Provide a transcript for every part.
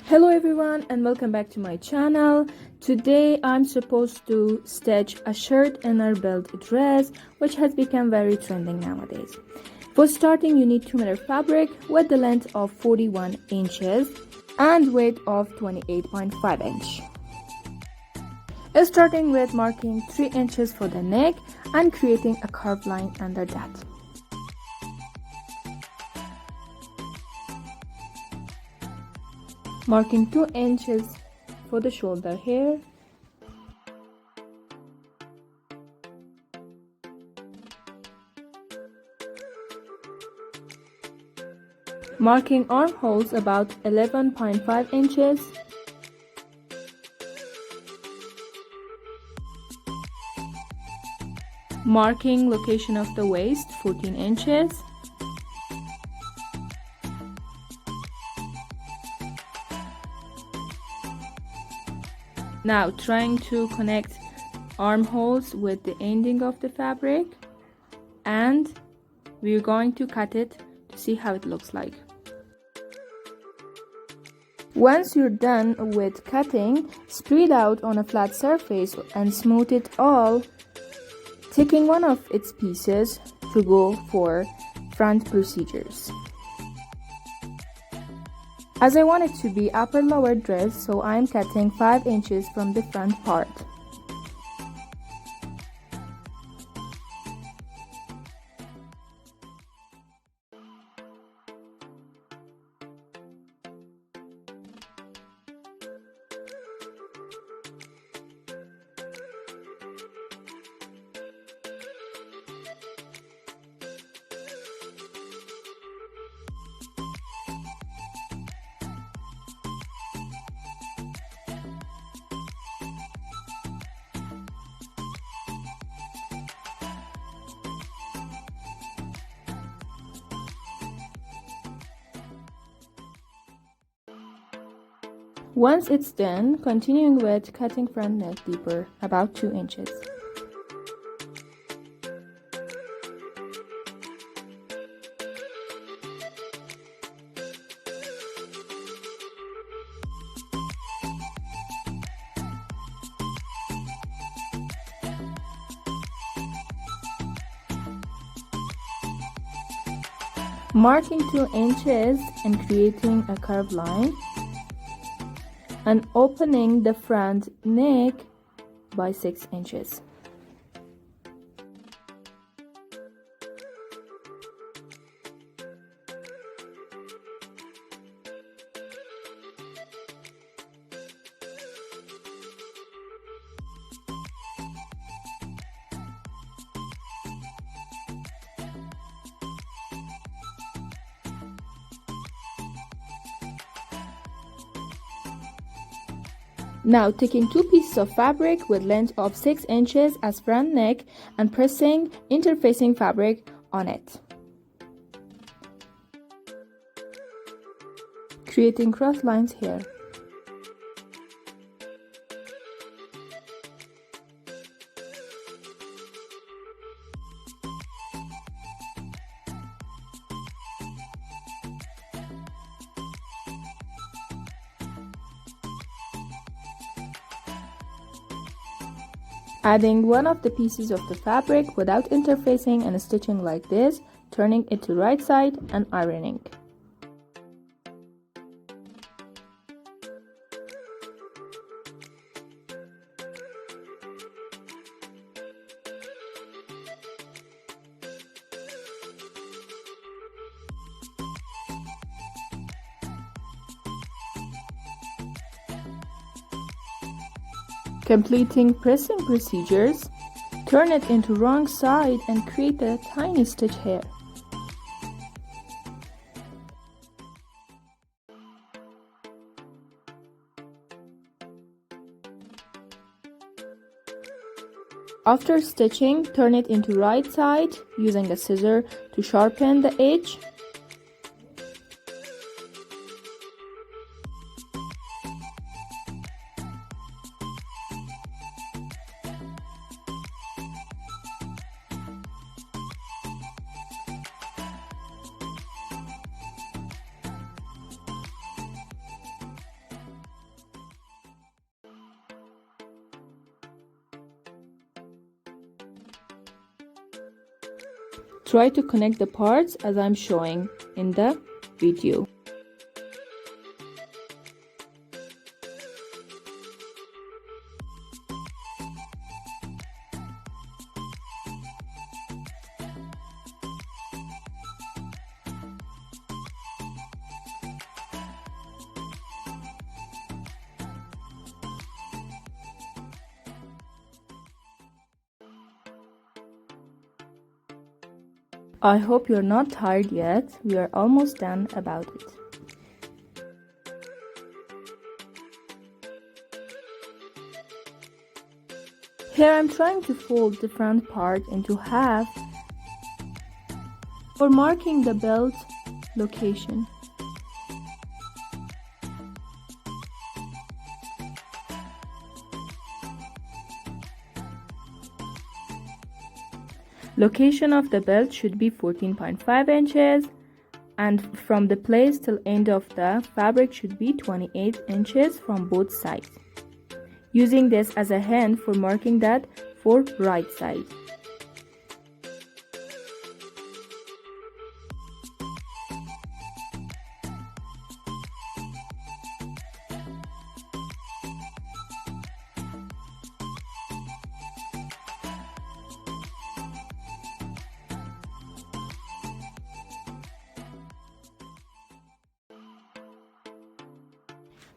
Hello everyone and welcome back to my channel. Today I'm supposed to stitch a shirt inner belt dress which has become very trending nowadays. For starting you need 2 meter fabric with the length of 41 inches and weight of 28.5 inch. Starting with marking 3 inches for the neck and creating a curved line under that. Marking 2 inches for the shoulder here. Marking armholes about 11.5 inches. Marking location of the waist 14 inches. Now trying to connect armholes with the ending of the fabric, and we're going to cut it to see how it looks like. Once you're done with cutting, spread out on a flat surface and smooth it all, taking one of its pieces to go for front procedures. As I want it to be upper lower dress, so I'm cutting 5 inches from the front part. Once it's done, continuing with cutting front neck deeper, about 2 inches. Marking 2 inches and creating a curved line, and opening the front neck by 6 inches. Now taking 2 pieces of fabric with length of 6 inches as front neck and pressing interfacing fabric on it, creating cross lines here. Adding one of the pieces of the fabric without interfacing and stitching like this, turning it to right side and ironing. Completing pressing procedures, turn it into wrong side and create a tiny stitch here. After stitching, turn it into right side using a scissor to sharpen the edge. Try to connect the parts as I'm showing in the video. I hope you're not tired yet. We are almost done about it. Here I'm trying to fold the front part into half for marking the belt location. Location of the belt should be 14.5 inches, and from the place till end of the fabric should be 28 inches from both sides. Using this as a hand for marking that for right side.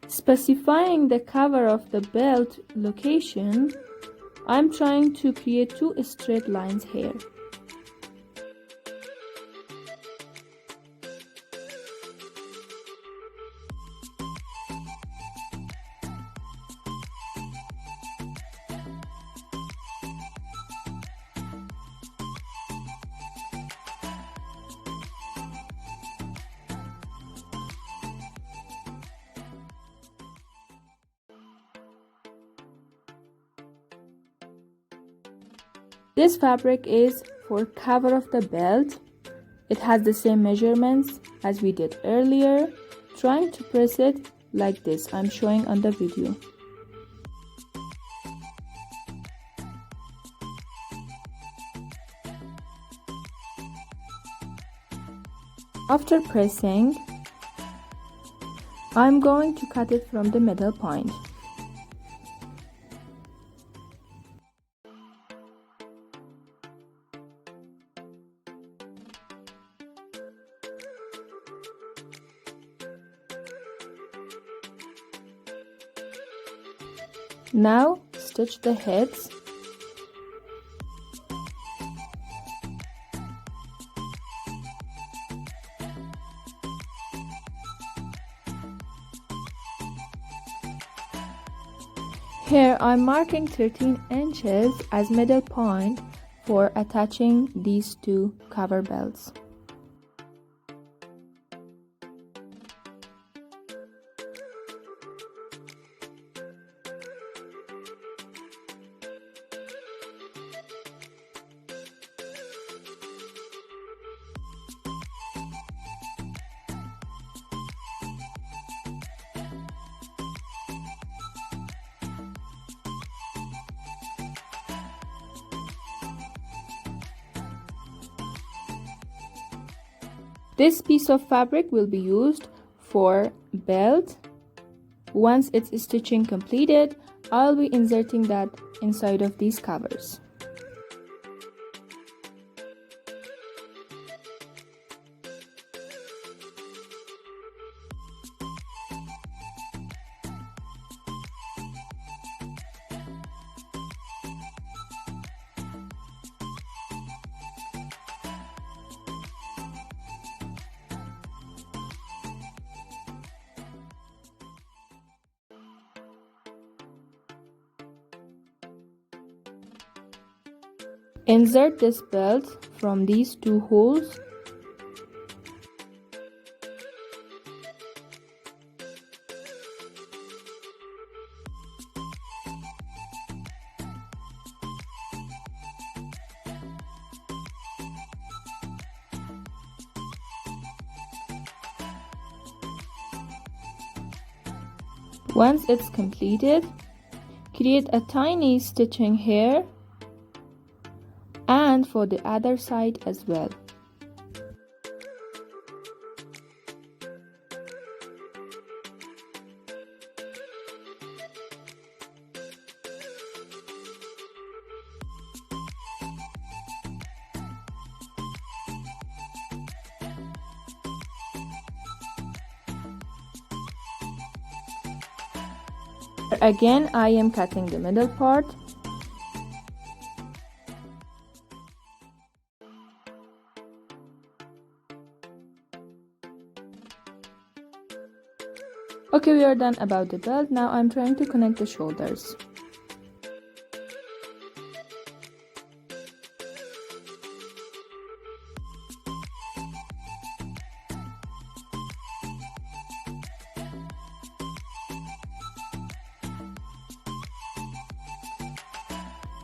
Specifying the cover of the belt location, I'm trying to create two straight lines here. This fabric is for cover of the belt. It has the same measurements as we did earlier. Trying to press it like this, I'm showing on the video. After pressing, I'm going to cut it from the middle point. Now stitch the heads. Here I'm marking 13 inches as middle point for attaching these two cover belts. This piece of fabric will be used for belt. Once it's stitching completed, I'll be inserting that inside of these covers. Insert this belt from these two holes. Once it's completed, create a tiny stitching here and for the other side as well. Again, I am cutting the middle part. Okay, we are done about the belt. Now I'm trying to connect the shoulders.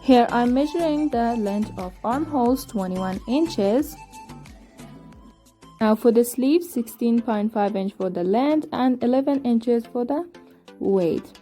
Here I'm measuring the length of armholes, 21 inches. Now for the sleeves, 16.5 inch for the length and 11 inches for the weight.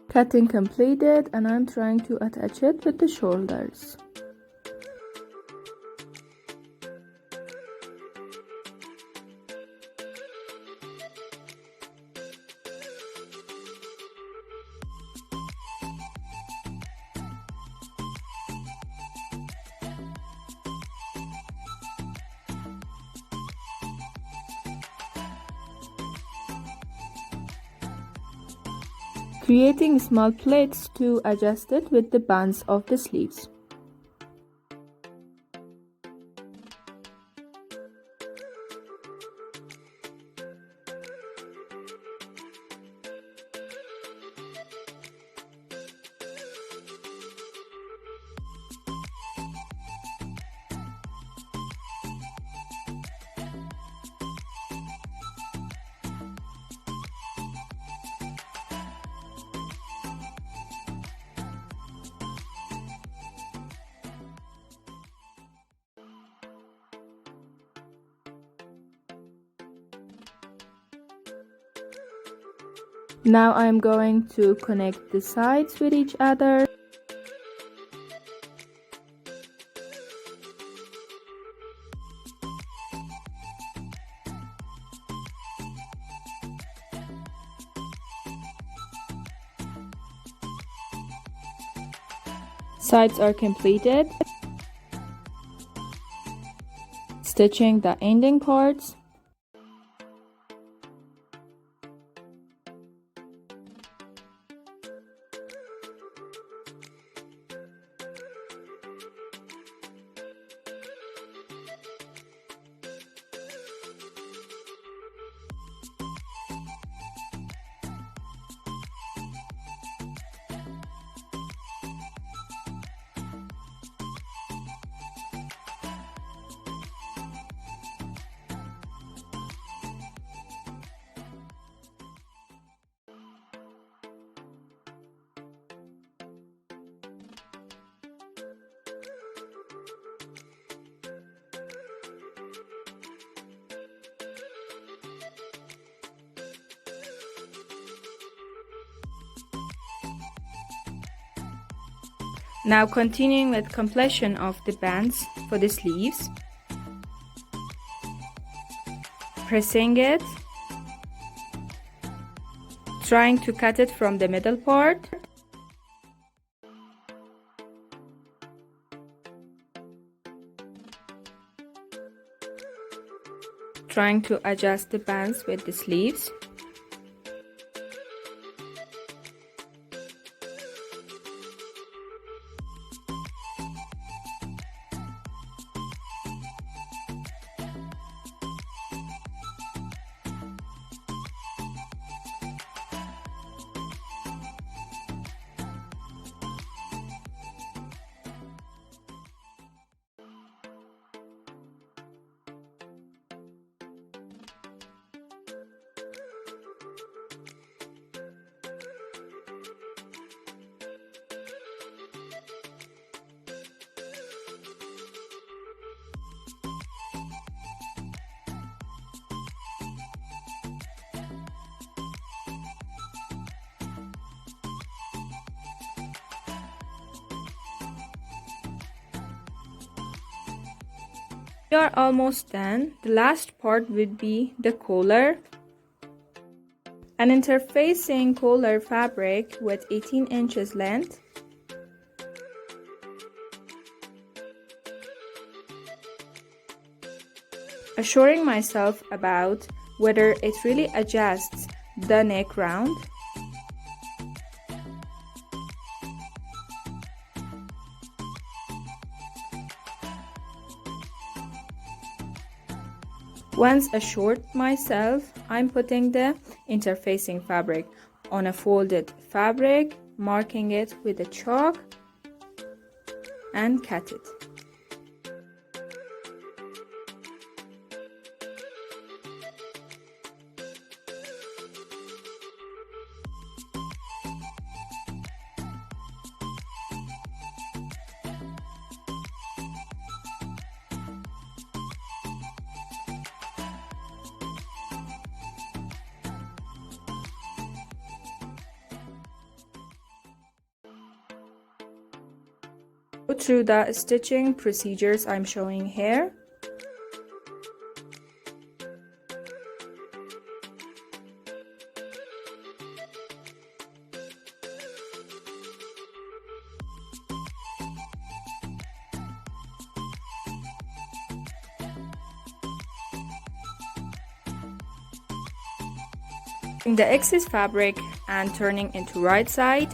Cutting completed, and I'm trying to attach it with the shoulders. Creating small plaits to adjust it with the bands of the sleeves. Now I'm going to connect the sides with each other. Sides are completed. Stitching the ending parts. Now continuing with completion of the bands for the sleeves. Pressing it. Trying to cut it from the middle part. Trying to adjust the bands with the sleeves. We are almost done. The last part would be the collar. An interfacing collar fabric with 18 inches length. Assuring myself about whether it really adjusts the neck round. Once assured myself, I'm putting the interfacing fabric on a folded fabric, marking it with a chalk and cut it. Go through the stitching procedures I'm showing here. The excess fabric and turning into right side.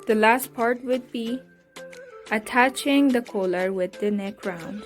The last part would be attaching the collar with the neck round.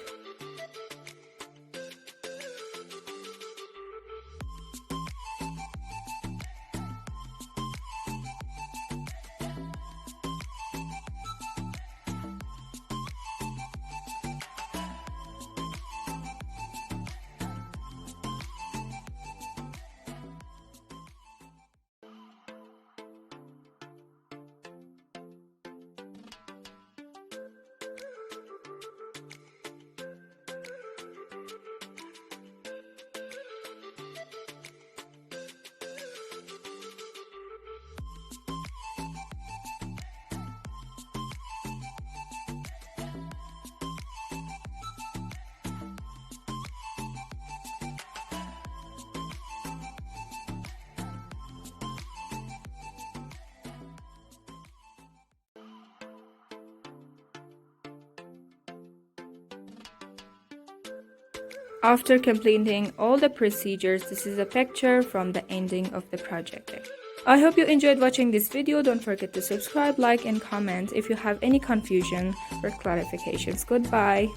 After completing all the procedures, this is a picture from the ending of the project. I hope you enjoyed watching this video. Don't forget to subscribe, like, and comment if you have any confusion or clarifications. Goodbye.